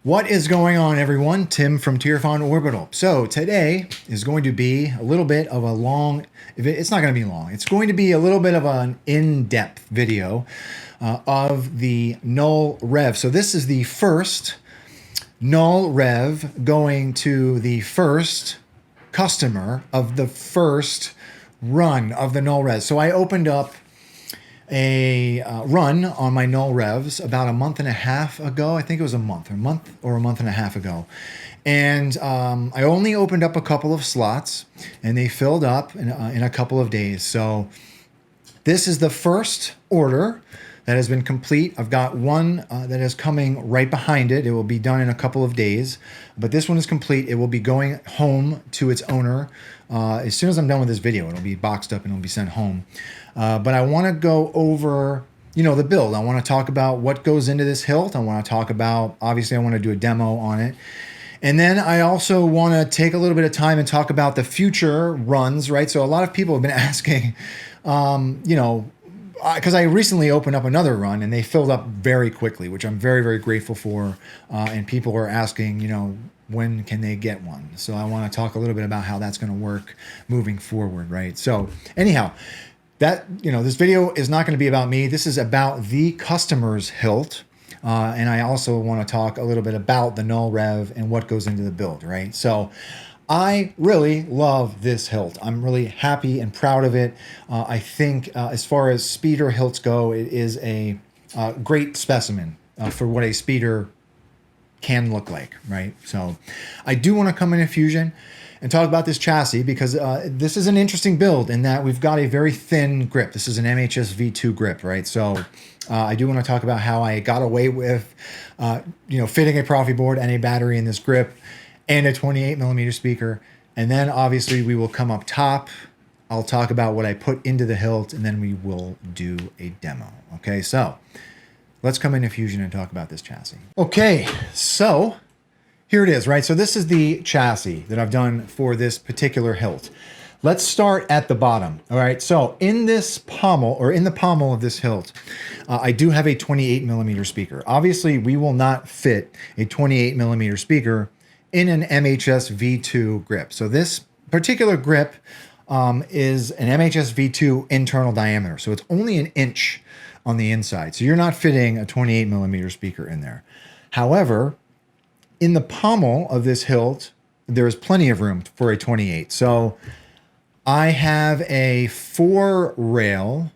What is going on, everyone? Tim from Tierfon Orbital. So today is going to be a little bit of a long, it's not going to be long. It's going to be a little bit of an in-depth video of the NullRev. So this is the first NullRev going to the first customer of the first run of the NullRev. So I opened up a run on my NullRevs about a month and a half ago. I think it was a month and a half ago. And I only opened up a couple of slots and they filled up in a couple of days. So this is the first order that has been complete. I've got one that is coming right behind it. It will be done in a couple of days, but this one is complete. It will be going home to its owner. As soon as I'm done with this video, it'll be boxed up and it'll be sent home. But I want to go over, the build. I want to talk about what goes into this hilt. I want to talk about, obviously I want to do a demo on it. And then I also want to take a little bit of time and talk about the future runs, right? So a lot of people have been asking, because I recently opened up another run and they filled up very quickly, which I'm very, very grateful for. And people are asking, when can they get one? So I want to talk a little bit about how that's going to work moving forward, right? So anyhow, this video is not going to be about me. This is about the customer's hilt. And I also want to talk a little bit about the NullRev and what goes into the build, right? So I really love this hilt. I'm really happy and proud of it. I think as far as speeder hilts go, it is a great specimen for what a speeder can look like, right? So I do want to come in Fusion and talk about this chassis because this is an interesting build in that we've got a very thin grip. This is an MHS V2 grip, right? So I do want to talk about how I got away with, fitting a Proffie board and a battery in this grip and a 28mm speaker. And then obviously we will come up top. I'll talk about what I put into the hilt and then we will do a demo. Okay, so let's come into Fusion and talk about this chassis. Okay, so here it is, right? So this is the chassis that I've done for this particular hilt. Let's start at the bottom. All right, so in this pommel, or in the pommel of this hilt, I do have a 28mm speaker. Obviously, we will not fit a 28mm speaker in an MHS V2 grip. So this particular grip is an MHS V2 internal diameter. So it's only an inch on the inside. So you're not fitting a 28mm speaker in there. However, in the pommel of this hilt, there is plenty of room for a 28. So I have a 4-rail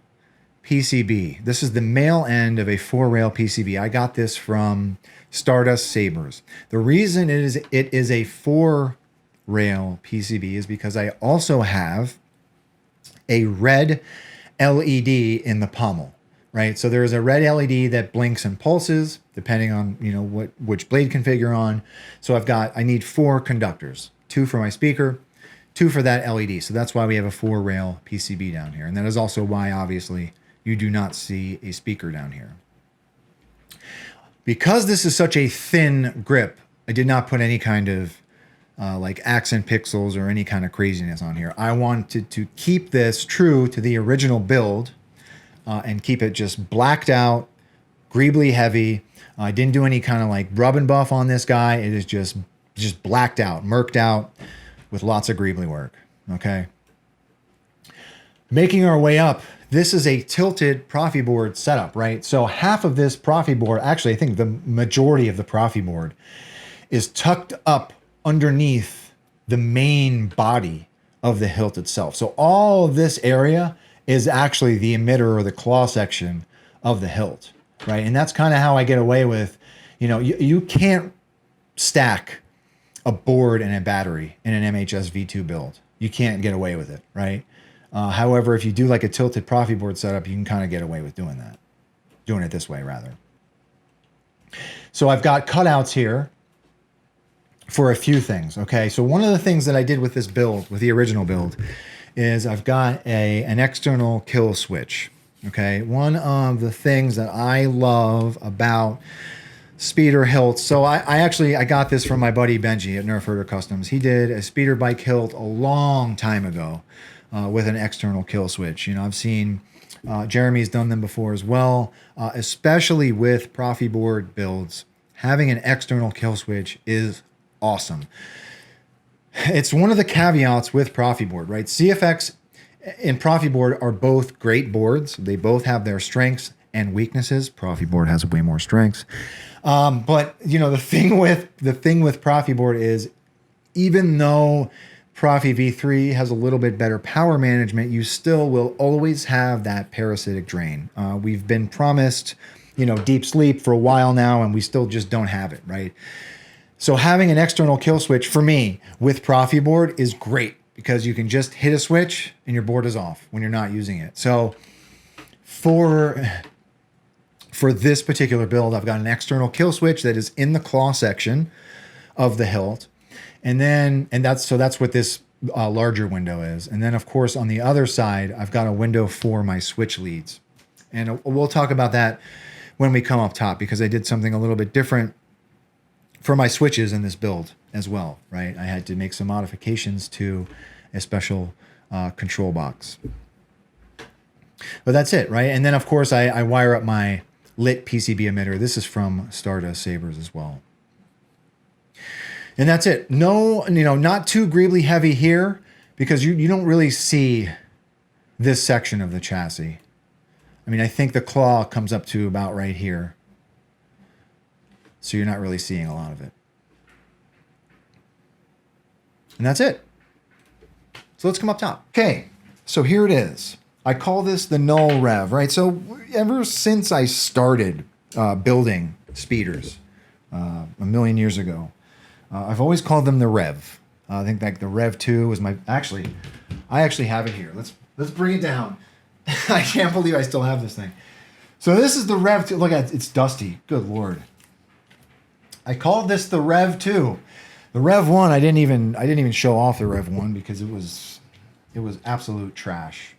PCB. This is the male end of a 4-rail PCB. I got this from Stardust Sabers. The reason it is a 4-rail PCB is because I also have a red LED in the pommel, right? So there is a red LED that blinks and pulses depending on, which blade config you're on. So I need 4 conductors, 2 for my speaker, 2 for that LED. So that's why we have a 4-rail PCB down here. And that is also why, obviously, you do not see a speaker down here. Because this is such a thin grip, I did not put any kind of like accent pixels or any kind of craziness on here. I wanted to keep this true to the original build and keep it just blacked out, greebly heavy. I didn't do any kind of like rub and buff on this guy. It is just blacked out, murked out with lots of greebly work, okay? Making our way up, this is a tilted Proffie board setup, right? So half of this Proffie board, actually I think the majority of the Proffie board is tucked up underneath the main body of the hilt itself. So all of this area is actually the emitter or the claw section of the hilt, right? And that's kind of how I get away with, you can't stack a board and a battery in an MHS V2 build. You can't get away with it, right? However, if you do like a tilted Proffie board setup, you can kind of get away with doing that. Doing it this way, rather. So I've got cutouts here for a few things, okay? So one of the things that I did with this build, with the original build, is I've got an external kill switch, okay? One of the things that I love about speeder hilts. So I got this from my buddy Benji at Nerf Herder Customs. He did a speeder bike hilt a long time ago with an external kill switch. I've seen Jeremy's done them before as well, especially with Proffie board builds. having an external kill switch is awesome. It's one of the caveats with Proffie board, right? CFX and Proffie board are both great boards. They both have their strengths and weaknesses. Proffie board has way more strengths. But you know, the thing with Proffie board is, even though Proffie V3 has a little bit better power management, you still will always have that parasitic drain. We've been promised, you know, deep sleep for a while now, and we still just don't have it, right? So having an external kill switch for me with Proffie board is great, because you can just hit a switch and your board is off when you're not using it. So for this particular build, I've got an external kill switch that is in the claw section of the hilt. And that's what this larger window is. And then of course, on the other side, I've got a window for my switch leads. And we'll talk about that when we come up top, because I did something a little bit different for my switches in this build as well, right? I had to make some modifications to a special control box. But that's it, right? And then of course I wire up my lit PCB emitter. This is from Stardust Sabers as well. And that's it. No, you know, not too greebly heavy here, because you don't really see this section of the chassis. I mean, I think the claw comes up to about right here. So you're not really seeing a lot of it. And that's it. So let's come up top. Okay, so here it is. I call this the NullRev, right? So ever since I started building speeders a million years ago, I've always called them the Rev. I think like the Rev 2 was my... I actually have it here. Let's bring it down. I can't believe I still have this thing. So this is the Rev 2. Look at it. It's dusty. Good Lord. I called this the Rev 2. The Rev 1, I didn't even show off the Rev 1 because it was absolute trash.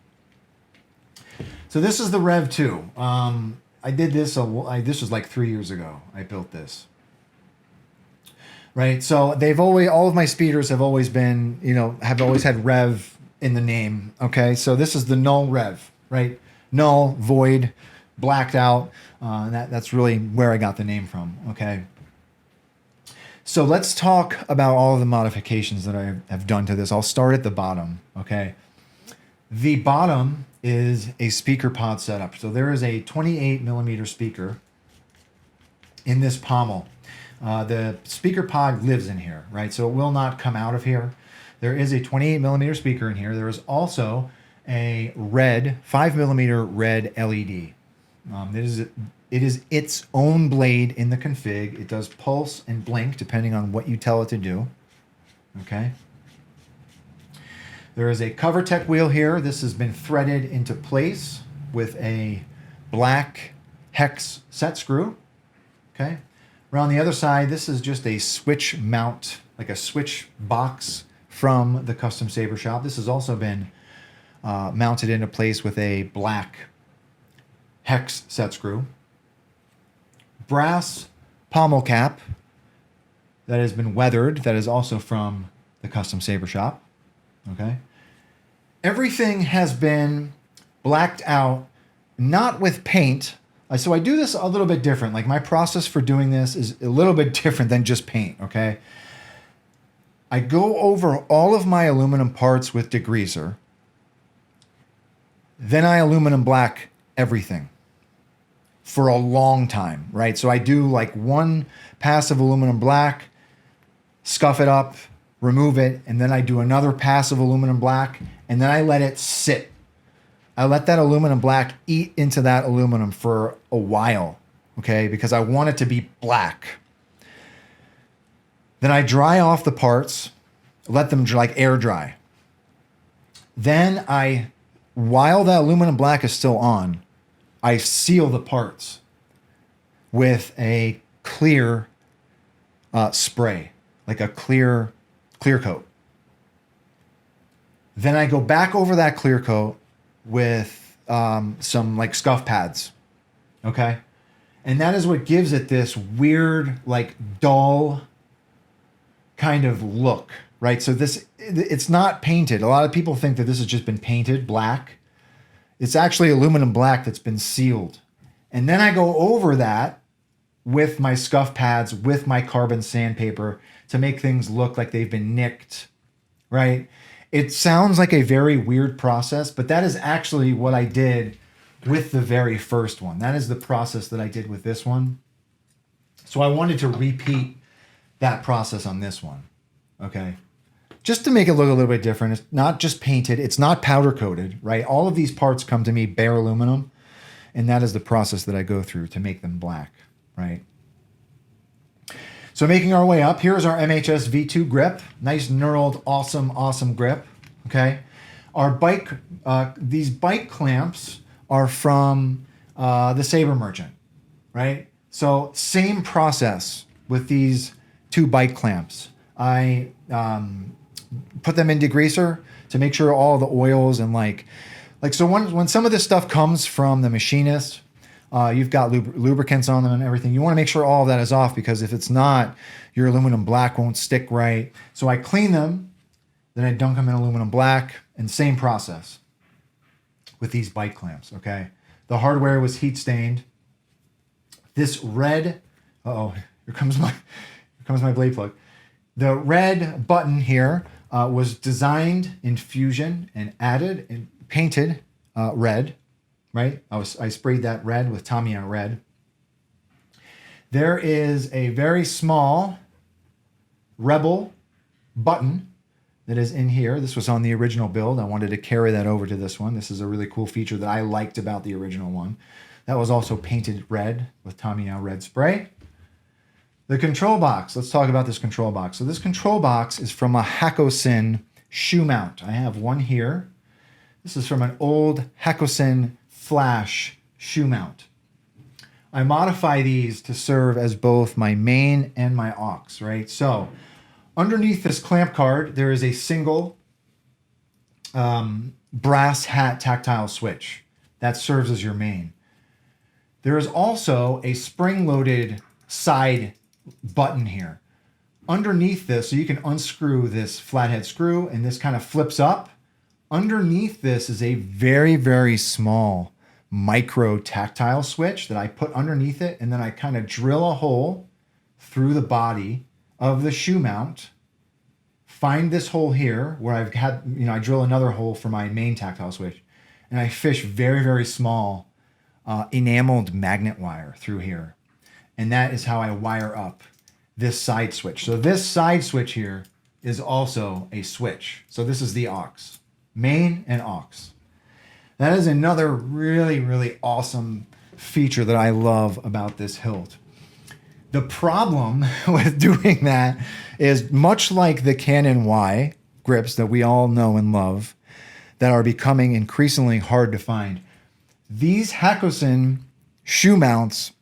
So this is the Rev 2. I did this, this was like 3 years ago. I built this. Right? So all of my speeders have always been, you know, have always had Rev in the name. Okay? So this is the NullRev, right? Null, void, blacked out. And that's really where I got the name from. Okay? So let's talk about all of the modifications that I have done to this. I'll start at the bottom, okay? The bottom is a speaker pod setup. So there is a 28 millimeter speaker in this pommel. The speaker pod lives in here, right? So it will not come out of here. There is a 28 millimeter speaker in here. There is also a 5 millimeter red LED. It is its own blade in the config. It does pulse and blink depending on what you tell it to do. Okay. There is a CoverTech wheel here. This has been threaded into place with a black hex set screw. Okay. Around the other side, this is just a switch mount, like a switch box from the custom saber shop. This has also been mounted into place with a black hex set screw. Brass pommel cap that has been weathered, that is also from the custom saber shop. Okay. Everything has been blacked out, not with paint. So I do this a little bit different. Like my process for doing this is a little bit different than just paint. Okay. I go over all of my aluminum parts with degreaser. Then I aluminum black everything for a long time, right? So I do like one pass of aluminum black, scuff it up, remove it, and then I do another pass of aluminum black, and then I let it sit. I let that aluminum black eat into that aluminum for a while, okay? Because I want it to be black. Then I dry off the parts, let them like air dry. Then while the aluminum black is still on, I seal the parts with a clear spray, like a clear coat. Then I go back over that clear coat with some like scuff pads, okay? And that is what gives it this weird, like dull kind of look, right? So it's not painted. A lot of people think that this has just been painted black. It's actually aluminum black that's been sealed. And then I go over that with my scuff pads, with my carbon sandpaper to make things look like they've been nicked, right? It sounds like a very weird process, but that is actually what I did with the very first one. That is the process that I did with this one. So I wanted to repeat that process on this one, okay? Just to make it look a little bit different. It's not just painted. It's not powder coated, right? All of these parts come to me bare aluminum, and that is the process that I go through to make them black, right? So making our way up, here's our MHS V2 grip. Nice knurled, awesome grip, okay? Our bike, these bike clamps are from the Saber Merchant, right? So same process with these 2 bike clamps. I put them in degreaser to make sure all the oils and like so when some of this stuff comes from the machinist, you've got lubricants on them and everything. You want to make sure all of that is off, because if it's not, your aluminum black won't stick right. So I clean them, then I dunk them in aluminum black, and same process with these bike clamps, okay? The hardware was heat stained. This red, here comes my blade plug. The red button here was designed in Fusion and added and painted red, right? I sprayed that red with Tamiya red. There is a very small Rebel button that is in here. This was on the original build. I wanted to carry that over to this one. This is a really cool feature that I liked about the original one. That was also painted red with Tamiya red spray. The control box. Let's talk about this control box. So this control box is from a Hakosin shoe mount. I have one here. This is from an old Hakosin Flash shoe mount. I modify these to serve as both my main and my aux, right? So underneath this clamp card, there is a single brass hat tactile switch that serves as your main. There is also a spring-loaded side button here. Underneath this, so you can unscrew this flathead screw, and this kind of flips up. Underneath this is a very, very small micro tactile switch that I put underneath it, and then I kind of drill a hole through the body of the shoe mount, find this hole here where I've had, I drill another hole for my main tactile switch, and I fish very, very small enameled magnet wire through here. And that is how I wire up this side switch. So this side switch here is also a switch. So this is the aux, main and aux. That is another really, really awesome feature that I love about this hilt. The problem with doing that is, much like the Canon Y grips that we all know and love that are becoming increasingly hard to find, these Hakosin shoe mounts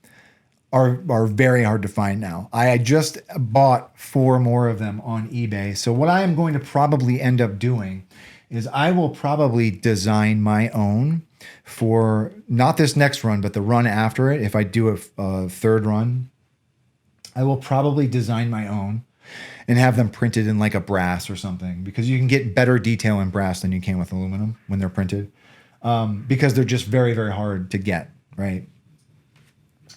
are very hard to find now. I just bought 4 more of them on eBay. So what I am going to probably end up doing is I will probably design my own for not this next run, but the run after it. If I do a third run, I will probably design my own and have them printed in like a brass or something, because you can get better detail in brass than you can with aluminum when they're printed, because they're just very, very hard to get, right?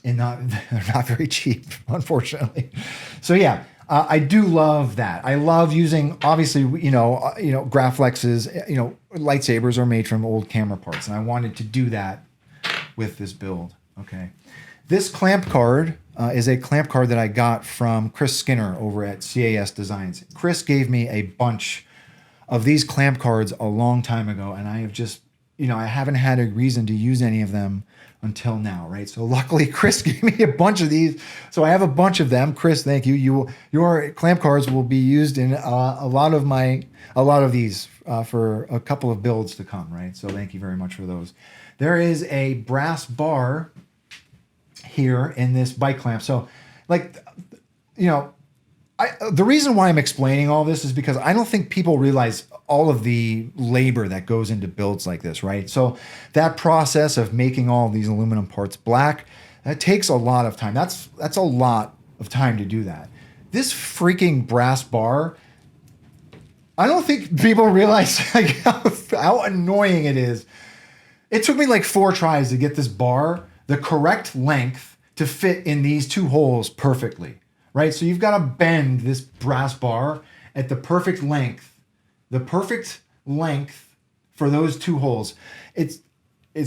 And they're not very cheap, unfortunately. So yeah, I do love that. I love using, obviously, Graflex's, lightsabers are made from old camera parts, and I wanted to do that with this build. Okay, this clamp card is a clamp card that I got from Chris Skinner over at CAS Designs. Chris gave me a bunch of these clamp cards a long time ago, and I have just, I haven't had a reason to use any of them until now, right? So luckily Chris gave me a bunch of these. So I have a bunch of them. Chris, thank you. Your clamp cards will be used in a lot of these for a couple of builds to come, right? So thank you very much for those. There is a brass bar here in this bike clamp. So the reason why I'm explaining all this is because I don't think people realize all of the labor that goes into builds like this, right? So that process of making all these aluminum parts black, that takes a lot of time. That's a lot of time to do that. This freaking brass bar, I don't think people realize like how annoying it is. It took me like 4 tries to get this bar the correct length to fit in these two holes perfectly, right? So you've got to bend this brass bar at the perfect length for those two holes. It's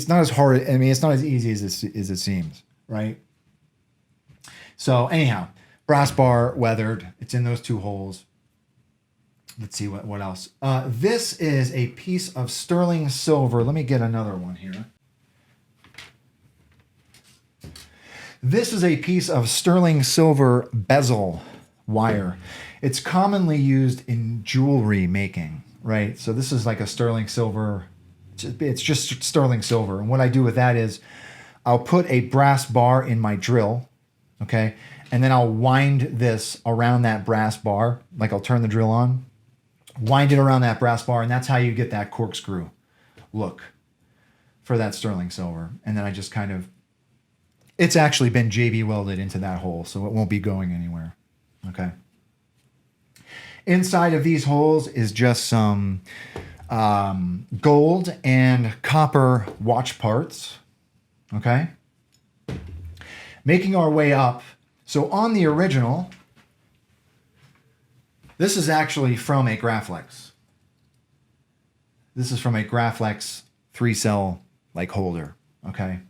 not as hard. I mean, it's not as easy as it seems, right? So anyhow, brass bar weathered. It's in those two holes. Let's see what else. This is a piece of sterling silver. Let me get another one here. This is a piece of sterling silver bezel wire. It's commonly used in jewelry making, right? So this is like a sterling silver. It's just sterling silver. And what I do with that is I'll put a brass bar in my drill, okay? And then I'll wind this around that brass bar. Like I'll turn the drill on, wind it around that brass bar, and that's how you get that corkscrew look for that sterling silver. And then I just kind of, it's actually been JB welded into that hole, so it won't be going anywhere, okay? Inside of these holes is just some gold and copper watch parts, okay? Making our way up. So on the original, this is actually from a Graflex. This is from a Graflex 3-cell like holder, okay?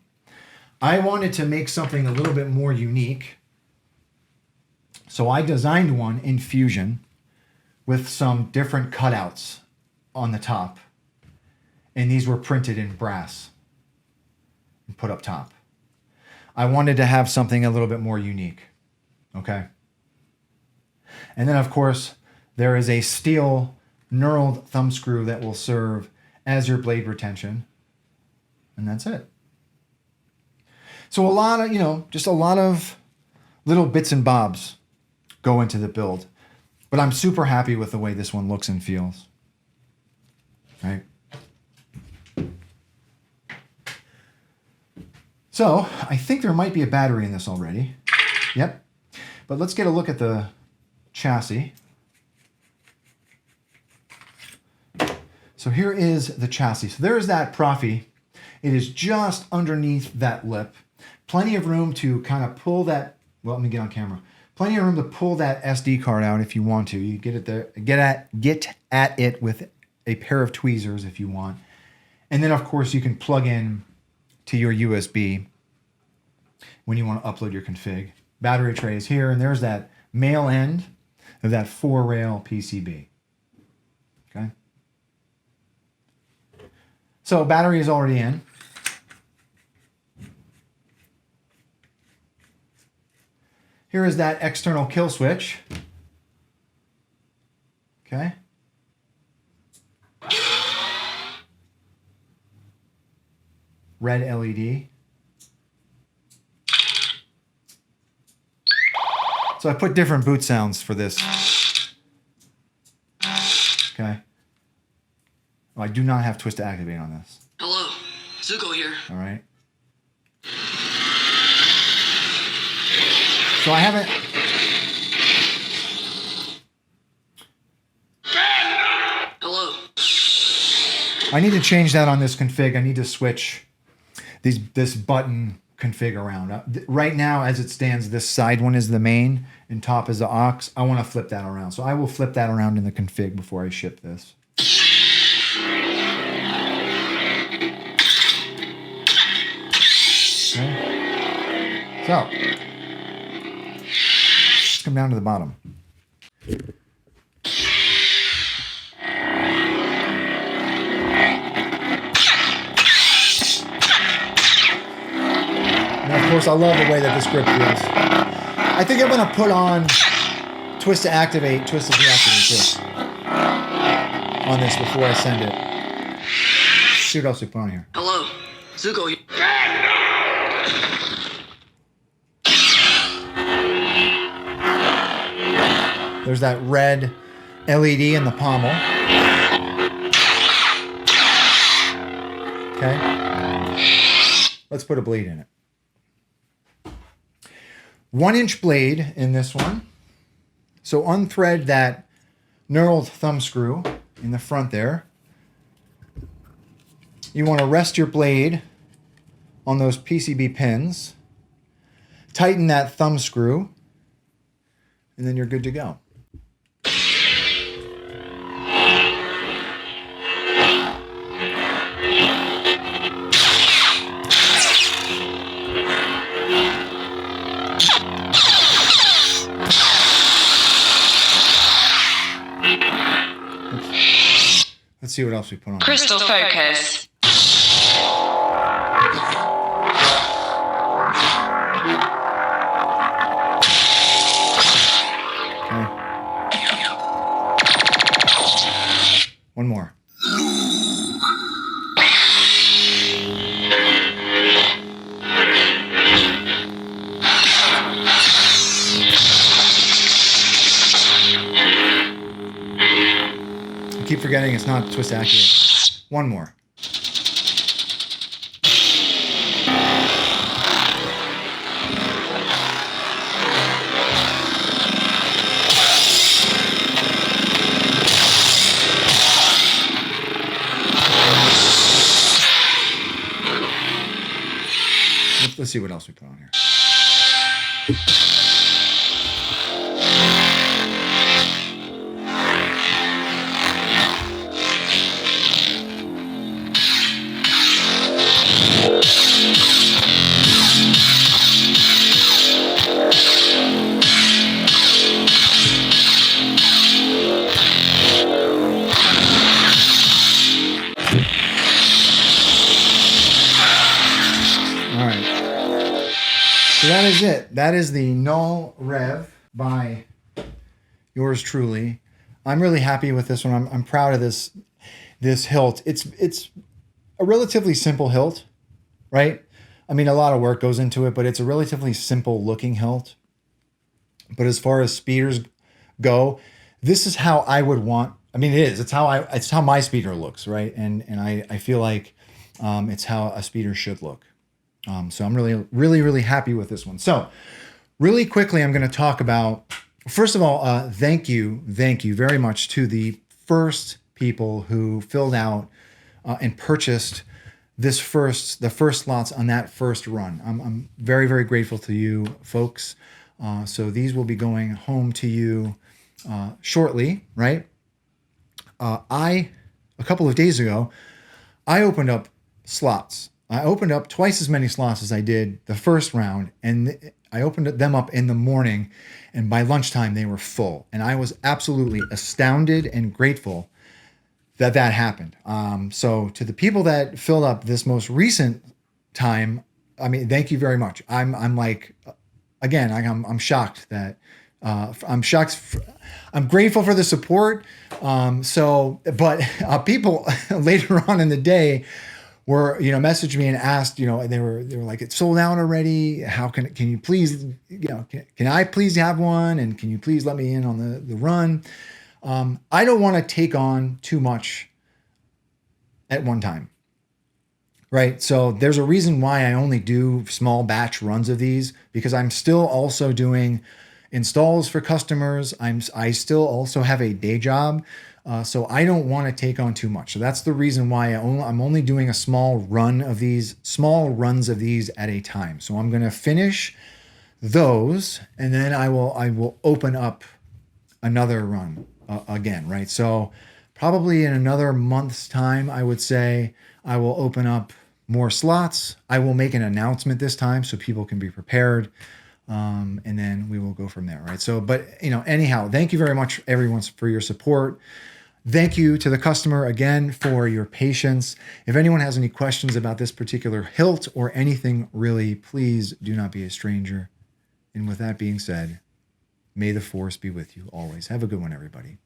I wanted to make something a little bit more unique. So I designed one in Fusion with some different cutouts on the top. And these were printed in brass and put up top. I wanted to have something a little bit more unique, okay? And then of course, there is a steel knurled thumb screw that will serve as your blade retention. And that's it. So a lot of, just a lot of little bits and bobs go into the build. But I'm super happy with the way this one looks and feels. Right? So I think there might be a battery in this already. Yep. But let's get a look at the chassis. So here is the chassis. So there's that Proffie. It is just underneath that lip. Plenty of room to kind of pull that, well, let me get on camera. Plenty of room to pull that SD card out if you want to. You get it there, get at it with a pair of tweezers if you want. And then of course you can plug in to your USB when you want to upload your config. Battery tray is here, and there's that male end of that 4-rail PCB. Okay. So battery is already in. Here is that external kill switch. Okay. Red LED. So I put different boot sounds for this. Okay. Oh, I do not have twist to activate on this. Hello, Zuko here. All right. So I haven't. Hello. I need to change that on this config. I need to switch this button config around. Right now, as it stands, this side one is the main and top is the aux. I want to flip that around. So I will flip that around in the config before I ship this. Okay. So let's come down to the bottom. Of course, I love the way that this grip feels. I think I'm going to put on twist to activate, twist to deactivate too on this before I send it. Let's see what else we put on here. Hello, Zuko here. There's that red LED in the pommel. Okay. Let's put a blade in it. 1-inch blade in this one. So unthread that knurled thumb screw in the front there. You want to rest your blade on those PCB pins. tighten that thumb screw, and then you're good to go. Let's see what else we put on. Crystal focus. One more. I keep forgetting it's not twist accurate. One more. Let's see what else we put on here. All right. So that is it. That is the NullRev by yours truly. I'm really happy with this one. I'm proud of this hilt. It's a relatively simple hilt, right? I mean, a lot of work goes into it, but it's a relatively simple looking hilt. But as far as speeders go, this is how I would want. I mean, it is. It's how my speeder looks, right? And I feel like it's how a speeder should look. So I'm really happy with this one. So really quickly, I'm going to talk about, first of all, thank you very much to the first people who filled out and purchased the first slots on that first run. I'm very grateful to you folks. So these will be going home to you shortly, right? A couple of days ago, I opened up slots. I opened up twice as many slots as I did the first round, and I opened them up in the morning, and by lunchtime they were full. And I was absolutely astounded and grateful that happened. So to the people that filled up this most recent time, I mean, thank you very much. I'm like, again, I'm shocked that I'm shocked. I'm grateful for the support. But people later on in the day were, messaged me and asked, they were like, it's sold out already. How can you please, can I please have one? And can you please let me in on the run? I don't want to take on too much at one time. Right. So there's a reason why I only do small batch runs of these, because I'm still also doing installs for customers. I still also have a day job. So I don't want to take on too much. So that's the reason why I'm only doing a small runs of these at a time. So I'm going to finish those, and then I will open up another run again, right? So probably in another month's time, I would say I will open up more slots. I will make an announcement this time so people can be prepared. And then we will go from there, right? So, but anyhow, thank you very much, everyone, for your support. Thank you to the customer again for your patience. If anyone has any questions about this particular hilt or anything really, please do not be a stranger. And with that being said, may the force be with you always. Have a good one, everybody.